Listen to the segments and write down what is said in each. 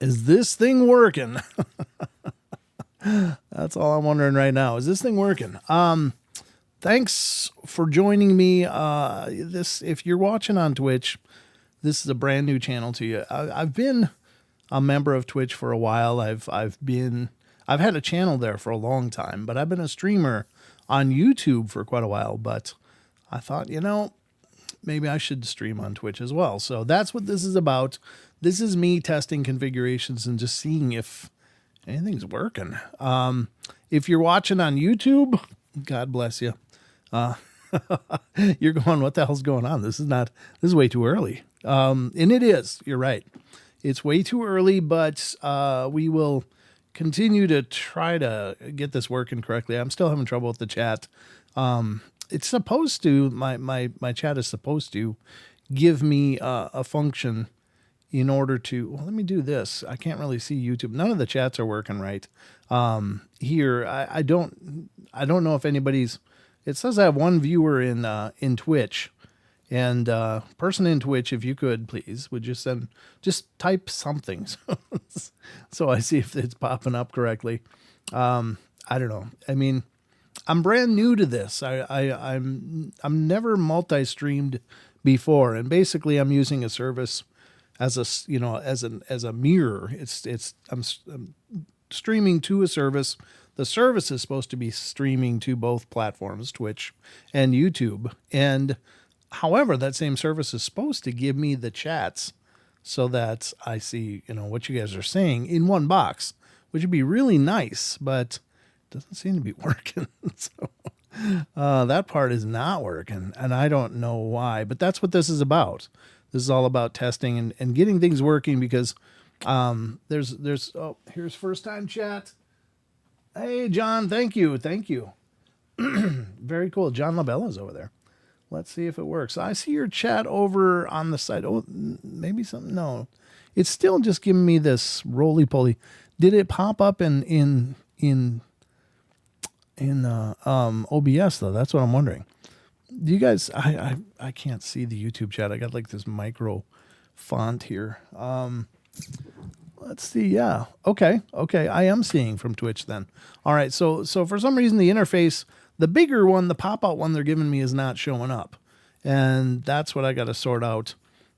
Is this thing working? That's all I'm wondering right now. Is this thing working? Thanks for joining me. If you're watching on Twitch, this is a brand new channel to you. I've been a member of Twitch for a while. I've had a channel there for a long time, but I've been a streamer on YouTube for quite a while. But I thought, maybe I should stream on Twitch as well. So that's what this is about. This is me testing configurations and just seeing if anything's working. If you're watching on YouTube, God bless you. You're going, what the hell's going on? This is way too early. And it is, you're right. It's way too early, but we will continue to try to get this working correctly. I'm still having trouble with the chat. It's supposed to, my chat is supposed to give me a function in order to, well, let me do this. I can't really see YouTube. None of the chats are working right. Here, I don't know if anybody's, it says I have one viewer in Twitch, and person in Twitch, if you could, please, would you just type something so I see if it's popping up correctly. I don't know. I mean, I'm brand new to this. I'm never multi-streamed before, and basically I'm using a service as a mirror. I'm streaming to a service. The service is supposed to be streaming to both platforms, Twitch and YouTube. And however, that same service is supposed to give me the chats so that I see, what you guys are saying in one box, which would be really nice, but it doesn't seem to be working. So that part is not working, and I don't know why, but that's what this is about. This is all about testing and getting things working, because here's first time chat. Hey, John, thank you. Very cool. John LaBella's over there. Let's see if it works. I see your chat over on the side. Oh, maybe something. No, it's still just giving me this roly-poly. Did it pop up in OBS though? That's what I'm wondering. Do you guys, I can't see the YouTube chat. I got like this micro font here. Let's see. Yeah. Okay. Okay. I am seeing from Twitch then. All right. So for some reason the interface, the bigger one, the pop out one they're giving me is not showing up. And that's what I got to sort out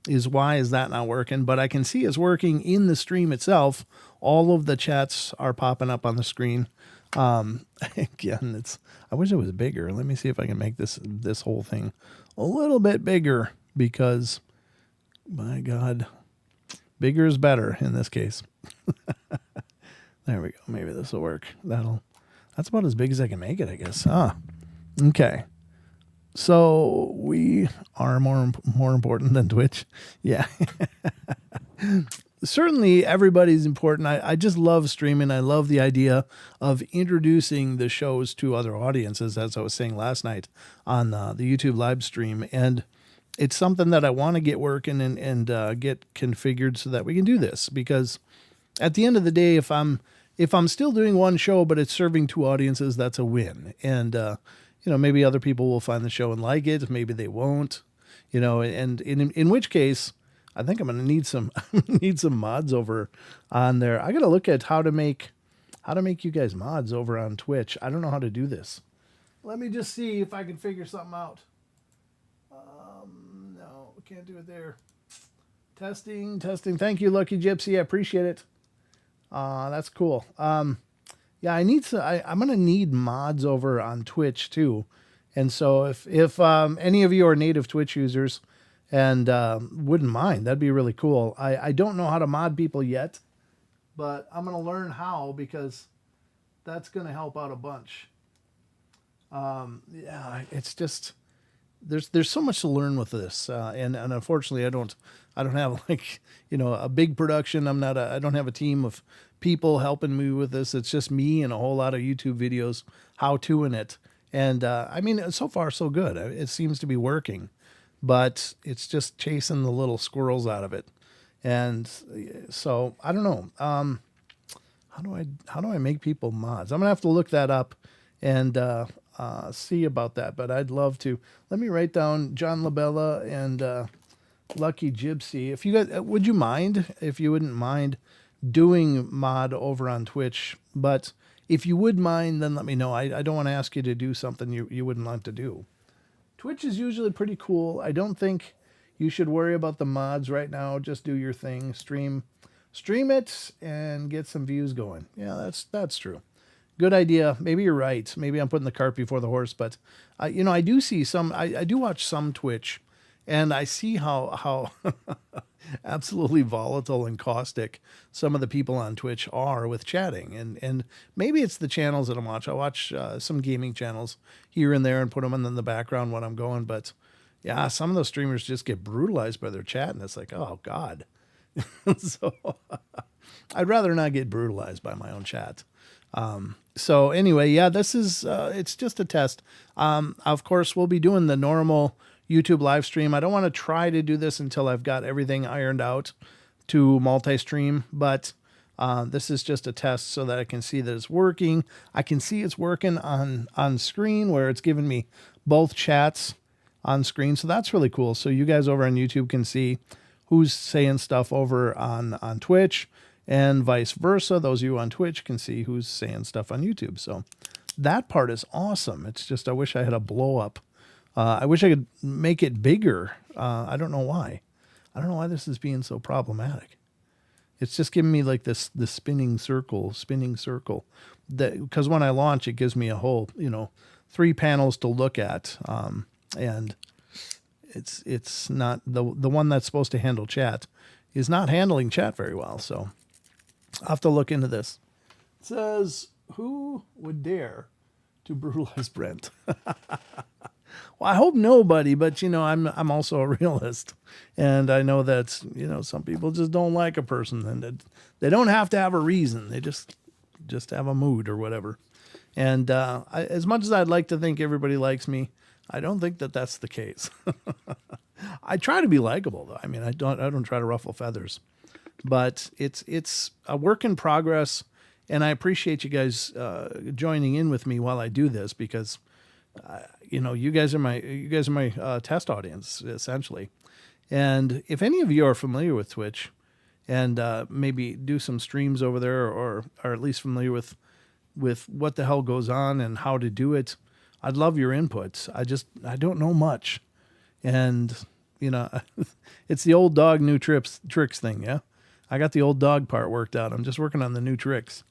is why is that not working? But I can see it's working in the stream itself. All of the chats are popping up on the screen. Again, I wish it was bigger. Let me see if I can make this whole thing a little bit bigger because my God, bigger is better in this case. There we go. Maybe this will work. That's about as big as I can make it, I guess. Okay. So we are more important than Twitch. Yeah. Certainly everybody's important. I just love streaming. I love the idea of introducing the shows to other audiences, as I was saying last night on the YouTube live stream. And it's something that I want to get working and get configured so that we can do this. Because at the end of the day, if I'm still doing one show, but it's serving two audiences, that's a win. And, maybe other people will find the show and like it. Maybe they won't, and in which case, I think I'm going to need some mods over on there. I got to look at how to make you guys mods over on Twitch. I don't know how to do this. Let me just see if I can figure something out. No, can't do it there. Testing. Thank you, Lucky Gypsy. I appreciate it. That's cool. Yeah, I'm going to need mods over on Twitch too. And so if any of you are native Twitch users and wouldn't mind, that'd be really cool. I don't know how to mod people yet, but I'm going to learn how because that's going to help out a bunch. Yeah, it's just there's so much to learn with this, and unfortunately I don't have a big production. I don't have a team of people helping me with this. It's just me and a whole lot of YouTube videos how toing it, and so far so good. It seems to be working, but it's just chasing the little squirrels out of it, and so I don't know. How do I make people mods? I'm gonna have to look that up and see about that, but I'd love to. Let me write down John Labella and Lucky Gypsy. If you guys would you mind if you wouldn't mind doing mod over on Twitch, but if you would mind, then let me know. I don't want to ask you to do something you wouldn't like to do. Twitch is usually pretty cool. I don't think you should worry about the mods right now. Just do your thing, stream it and get some views going. Yeah, that's true. Good idea. Maybe you're right. Maybe I'm putting the cart before the horse, but I do see some. I do watch some Twitch, and I see how absolutely volatile and caustic some of the people on Twitch are with chatting, and maybe it's the channels that I'm watching. I watch some gaming channels here and there and put them in the background when I'm going, but yeah, some of those streamers just get brutalized by their chat, and it's like, oh God. So I'd rather not get brutalized by my own chat. So anyway, yeah, this is, it's just a test. Of course, we'll be doing the normal YouTube live stream. I don't want to try to do this until I've got everything ironed out to multi-stream, but this is just a test so that I can see that it's working. I can see it's working on screen where it's giving me both chats on screen. So that's really cool. So you guys over on YouTube can see who's saying stuff over on Twitch, and vice versa. Those of you on Twitch can see who's saying stuff on YouTube. So that part is awesome. It's just I wish I had a blow up. I wish I could make it bigger. I don't know why. I don't know why this is being so problematic. It's just giving me like this spinning circle. Because when I launch, it gives me a whole 3 panels to look at, and it's not the one that's supposed to handle chat is not handling chat very well. So I'll have to look into this. It says, who would dare to brutalize Brent? Well, I hope nobody, but I'm also a realist, and I know that some people just don't like a person, and they don't have to have a reason. They just have a mood or whatever. And as much as I'd like to think everybody likes me, I don't think that that's the case. I try to be likable, though. I mean, I don't try to ruffle feathers, but it's a work in progress, and I appreciate you guys joining in with me while I do this because you guys are my test audience essentially. And if any of you are familiar with Twitch, and maybe do some streams over there, or are at least familiar with what the hell goes on and how to do it. I'd love your inputs. I don't know much, and it's the old dog new tricks thing. Yeah, I got the old dog part worked out. I'm just working on the new tricks.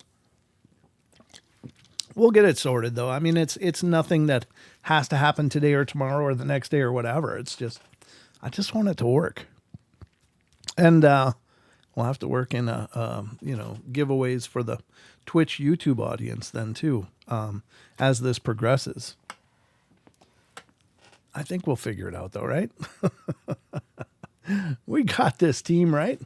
We'll get it sorted though. I mean, it's nothing that has to happen today or tomorrow or the next day or whatever. It's just I just want it to work, and we'll have to work in giveaways for the Twitch YouTube audience then too, as this progresses. I think we'll figure it out though, right? We got this, team, right?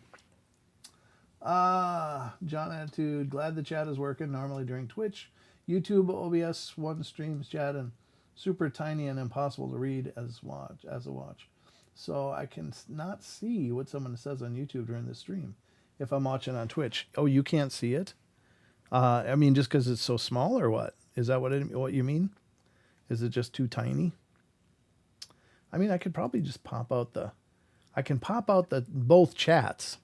John Attitude, glad the chat is working normally during Twitch. YouTube, OBS, one streams chat, and super tiny and impossible to read as a watch. So I can not see what someone says on YouTube during the stream if I'm watching on Twitch. Oh, you can't see it? I mean, just because it's so small, or what? Is that what you mean? Is it just too tiny? I mean, I could probably just pop out both chats.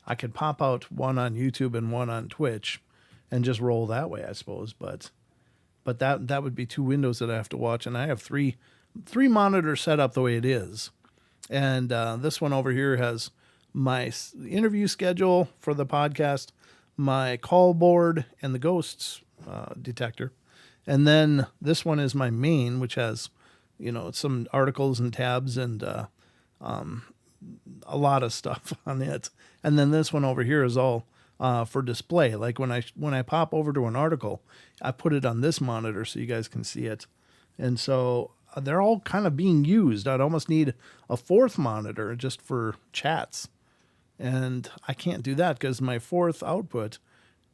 I could pop out one on YouTube and one on Twitch and just roll that way, I suppose. But that would be two windows that I have to watch. And I have three monitors set up the way it is. And this one over here has my interview schedule for the podcast, my call board, and the ghosts detector. And then this one is my main, which has, some articles and tabs and a lot of stuff on it. And then this one over here is all for display. Like when I pop over to an article, I put it on this monitor so you guys can see it. And so they're all kind of being used. I'd almost need a fourth monitor just for chats. And I can't do that because my fourth output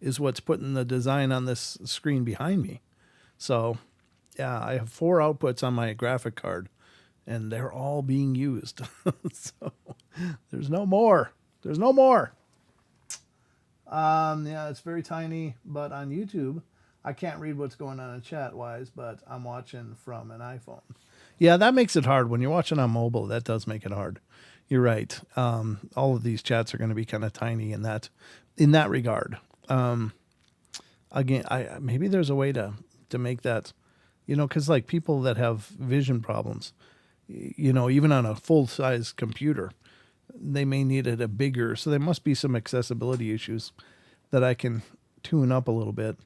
is what's putting the design on this screen behind me. So, yeah, I have 4 outputs on my graphic card, and they're all being used. So, there's no more. There's no more. Yeah, it's very tiny, but on YouTube, I can't read what's going on in chat-wise, but I'm watching from an iPhone. Yeah, that makes it hard. When you're watching on mobile, that does make it hard. You're right. All of these chats are going to be kind of tiny in that regard. Again, maybe there's a way to make that, because like people that have vision problems, even on a full-size computer, they may need it a bigger. So there must be some accessibility issues that I can tune up a little bit.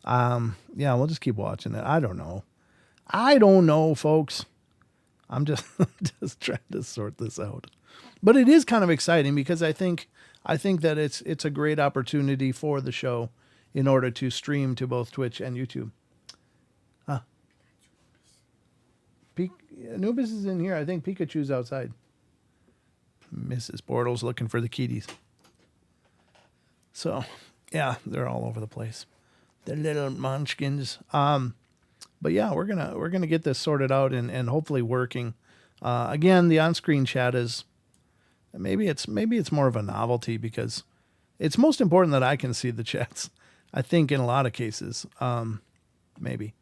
Yeah, we'll just keep watching it. I don't know, folks. I'm just trying to sort this out. But it is kind of exciting because I think that it's a great opportunity for the show in order to stream to both Twitch and YouTube. Anubis is in here. I think Pikachu's outside. Mrs. Bortles looking for the kitties. So, yeah, they're all over the place. The little munchkins. But yeah, we're gonna get this sorted out and hopefully working. Again, the on-screen chat is maybe it's more of a novelty because it's most important that I can see the chats. I think in a lot of cases, maybe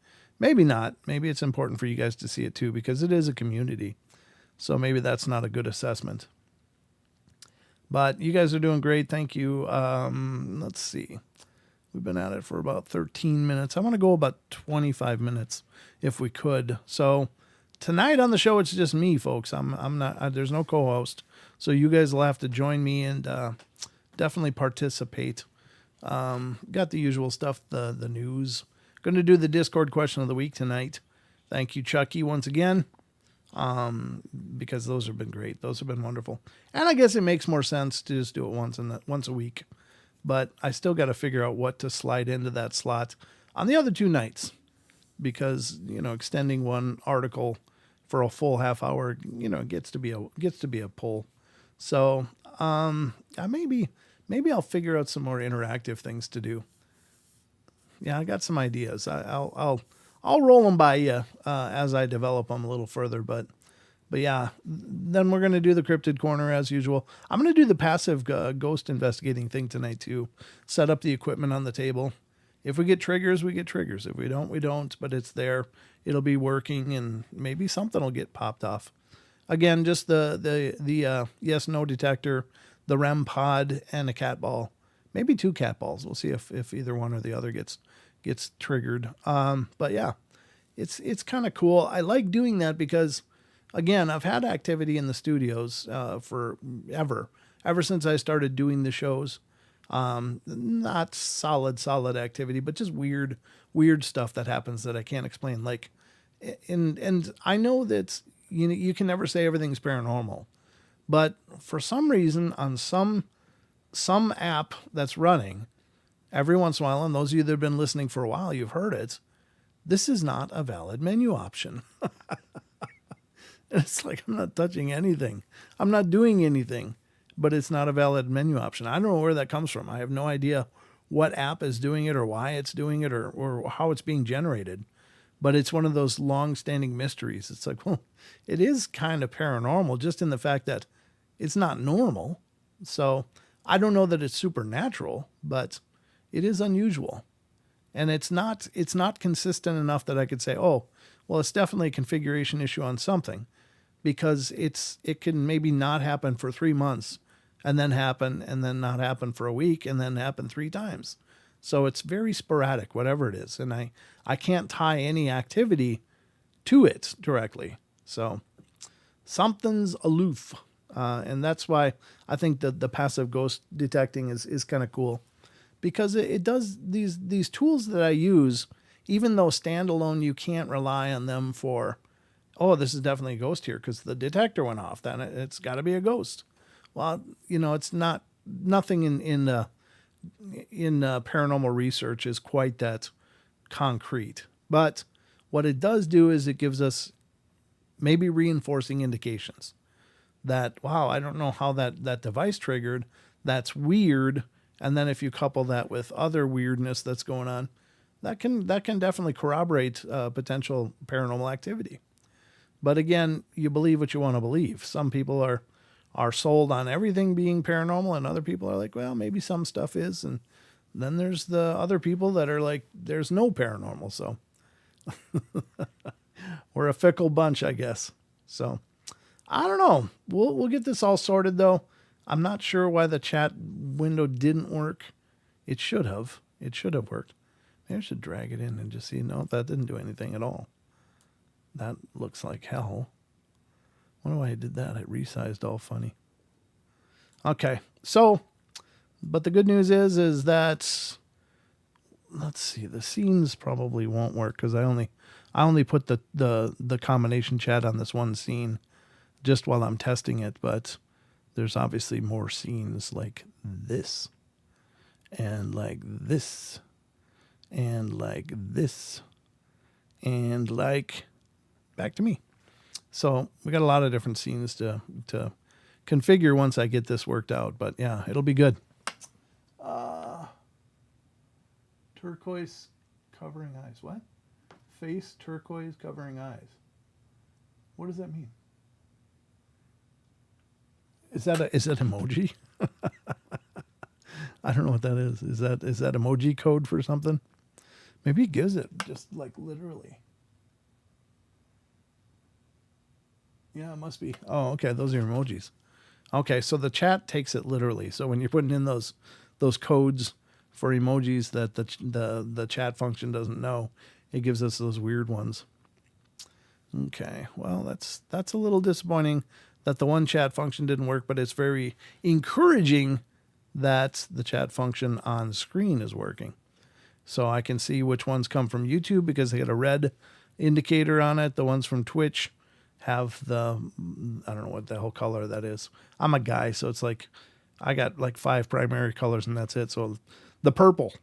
not. Maybe it's important for you guys to see it too because it is a community. So maybe that's not a good assessment. But you guys are doing great. Thank you. Let's see. We've been at it for about 13 minutes. I want to go about 25 minutes if we could. So tonight on the show, it's just me, folks. I'm not, there's no co-host. So you guys will have to join me and definitely participate. Got the usual stuff, the news. Going to do the Discord question of the week tonight. Thank you, Chucky, once again. Because those have been great. Those have been wonderful. And I guess it makes more sense to just do it once a week. But I still got to figure out what to slide into that slot on the other 2 nights because, extending one article for a full half hour, gets to be a pull. So, maybe I'll figure out some more interactive things to do. Yeah, I got some ideas. I'll roll them by you as I develop them a little further, but yeah, then we're going to do the Cryptid Corner as usual. I'm going to do the passive ghost investigating thing tonight too. Set up the equipment on the table. If we get triggers, we get triggers. If we don't, we don't, but it's there. It'll be working and maybe something will get popped off. Again, just the yes, no detector, the REM pod and a cat ball, maybe 2 cat balls. We'll see if either one or the other gets triggered. But yeah, it's kind of cool. I like doing that because, again, I've had activity in the studios for ever since I started doing the shows. Not solid activity, but just weird stuff that happens that I can't explain. Like, and I know that you can never say everything's paranormal, but for some reason on some app that's running, every once in a while, and those of you that have been listening for a while, you've heard it. This is not a valid menu option. It's like, I'm not touching anything. I'm not doing anything, but it's not a valid menu option. I don't know where that comes from. I have no idea what app is doing it or why it's doing it or how it's being generated. But it's one of those long-standing mysteries. It's like, well, it is kind of paranormal just in the fact that it's not normal. So I don't know that it's supernatural, but it is unusual. And it's not consistent enough that I could say, oh, well, it's definitely a configuration issue on something, because it can maybe not happen for 3 months and then happen and then not happen for a week and then happen 3 times. So it's very sporadic, whatever it is. And I can't tie any activity to it directly. So something's aloof. And that's why I think that the passive ghost detecting is kind of cool, because it does these tools that I use, even though standalone, you can't rely on them for, oh, this is definitely a ghost here because the detector went off. Then it's got to be a ghost. Well, it's nothing in paranormal research is quite that concrete. But what it does do is it gives us maybe reinforcing indications that, wow, I don't know how that device triggered. That's weird. And then if you couple that with other weirdness that's going on, that can definitely corroborate potential paranormal activity. But again, you believe what you want to believe. Some people are sold on everything being paranormal, and other people are like, well, maybe some stuff is. And then there's the other people that are like, there's no paranormal. So we're a fickle bunch, I guess. So I don't know. We'll get this all sorted, though. I'm not sure why the chat window didn't work. It should have. It should have worked. Maybe I should drag it in and just see. No, that didn't do anything at all. That looks like hell. I wonder why I did that. It resized all funny. Okay, so, but the good news is that, let's see, the scenes probably won't work because I only put the combination chat on this one scene just while I'm testing it, but there's obviously more scenes like this, and like this, and like this, and like back to me. So we got a lot of different scenes to configure once I get this worked out. But yeah, it'll be good. Turquoise covering eyes. What? Face turquoise covering eyes. What does that mean? Is that emoji? I don't know what that is. Is that emoji code for something? Maybe it gives it just like literally. Yeah, it must be. Oh, okay. Those are emojis. Okay, so the chat takes it literally. So when you're putting in those codes for emojis that the chat function doesn't know, it gives us those weird ones. Okay, well that's a little disappointing that the one chat function didn't work, but it's very encouraging that the chat function on screen is working. So I can see which ones come from YouTube because they got a red indicator on it. The ones from Twitch have the, I don't know what the hell color that is. I'm a guy, so it's like I got like 5 primary colors and that's it. So the purple,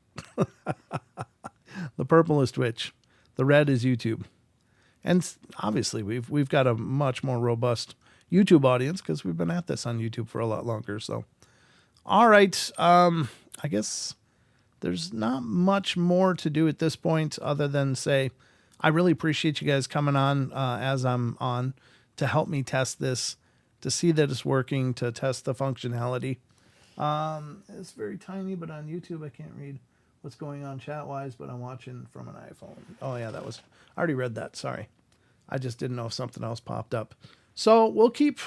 the purple is Twitch, the red is YouTube, and obviously we've got a much more robust YouTube audience because we've been at this on YouTube for a lot longer. So, all right, I guess there's not much more to do at this point other than say, I really appreciate you guys coming on as I'm on to help me test this, to see that it's working, to test the functionality. It's very tiny, but on YouTube I can't read what's going on chat-wise, but I'm watching from an iPhone. Oh, yeah, I already read that. Sorry. I just didn't know if something else popped up. So we'll keep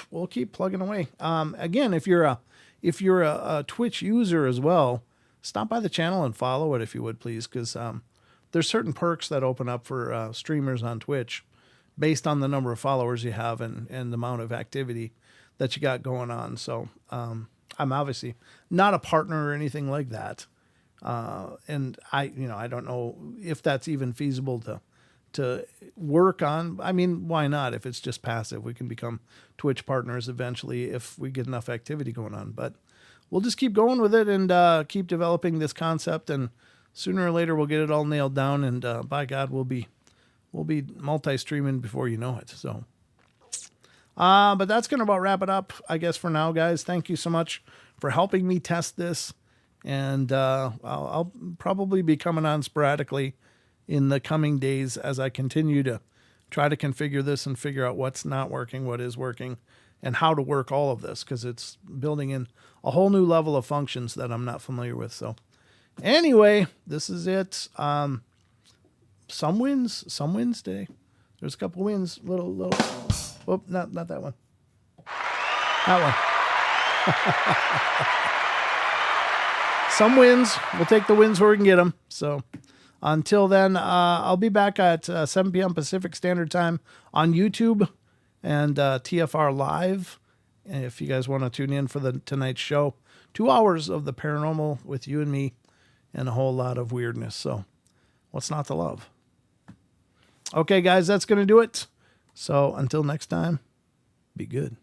plugging away. Again, if you're if you're a Twitch user as well, stop by the channel and follow it if you would, please, because there's certain perks that open up for streamers on Twitch based on the number of followers you have and the amount of activity that you got going on. So I'm obviously not a partner or anything like that. And I don't know if that's even feasible to work on. I mean, why not? If it's just passive, we can become Twitch partners eventually if we get enough activity going on. But we'll just keep going with it and keep developing this concept. And sooner or later, we'll get it all nailed down. And by God, we'll be multi-streaming before you know it. So, but that's going to about wrap it up, I guess, for now, guys. Thank you so much for helping me test this. And I'll probably be coming on sporadically in the coming days as I continue to try to configure this and figure out what's not working, what is working, and how to work all of this, because it's building in a whole new level of functions that I'm not familiar with. So anyway, this is it. Some wins today. There's a couple wins. Little. Oh, not that one. That one. Some wins. We'll take the wins where we can get them. So until then, I'll be back at 7 p.m. Pacific Standard Time on YouTube and TFR Live. And if you guys want to tune in for tonight's show, 2 hours of the paranormal with you and me and a whole lot of weirdness. So what's not to love? Okay, guys, that's going to do it. So until next time, be good.